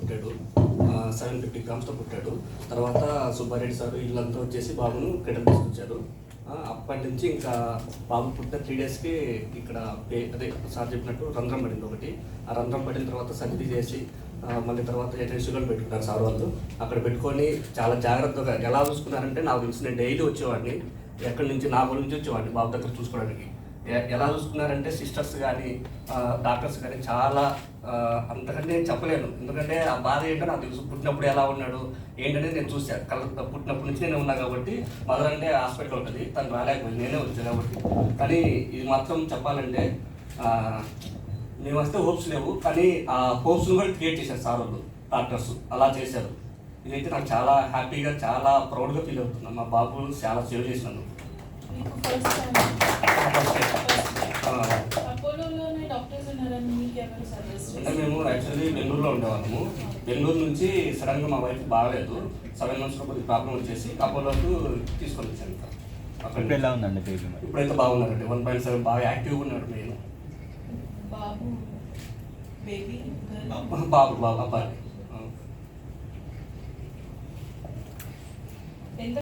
పుట్టాడు. 750 గ్రామ్స్తో పుట్టాడు. తర్వాత సుబ్బారెడ్డి సార్ వీళ్ళంతా వచ్చేసి బాబును క్రీడలు తీసుకొచ్చారు. అప్పటి నుంచి ఇంకా బాబు పుట్టిన 3 డేస్కి ఇక్కడ అదే సార్ చెప్పినట్టు రంధ్రం పడింది ఒకటి. ఆ రంధ్రం పడిన తర్వాత సర్జరీ చేసి మళ్ళీ తర్వాత షుగర్ పెట్టుకున్నారు సార్ వాళ్ళు. అక్కడ పెట్టుకొని చాలా జాగ్రత్తగా ఎలా చూసుకున్నారంటే నాకు తెలిసి నేను డైలీ వచ్చేవాడిని, ఎక్కడి నుంచి నాగోల్ నుంచి వచ్చేవాడిని బాబు దగ్గర చూసుకోవడానికి. ఎలా చూసుకున్నారంటే సిస్టర్స్ కానీ డాక్టర్స్ కానీ చాలా అంతకంటే నేను చెప్పలేను. ఎందుకంటే ఆ బాధ ఏంటో నాకు తెలుసు. పుట్టినప్పుడు ఎలా ఉన్నాడు ఏంటనేది నేను చూశాను. పుట్టినప్పటి నుంచి నేను ఉన్నా కాబట్టి మదర్ అంటే హాస్పిటల్ ఉంటుంది, తను రాలేకపోయింది, నేనే వచ్చాను కాబట్టి. కానీ ఇది మాత్రం చెప్పాలంటే మేము వస్తే హోప్స్ లేవు, కానీ ఆ హోప్స్ని కూడా క్రియేట్ చేశారు సార్ వాళ్ళు, డాక్టర్స్ అలా చేశారు. ఇదైతే నాకు చాలా హ్యాపీగా చాలా ప్రౌడ్గా ఫీల్ అవుతున్నాను. మా బాబు చాలా సేవ్ చేసినాను. అంటే మేము యాక్చువల్లీ బెంగళూరులో ఉండేవాళ్ళము. బెంగళూరు నుంచి సడన్గా మా వైఫ్ బాగలేదు, 7 monthsలో కొద్దిగా ప్రాబ్లం వచ్చేసి అపోలోకి తీసుకొని వచ్చాను. అక్కడ ఎలా ఉందండి బేబీ? ఇప్పుడైతే బాగున్నారండి, 1.7 బాగా యాక్టివ్గా ఉన్నాడు. నేను బాబు అబ్బాయి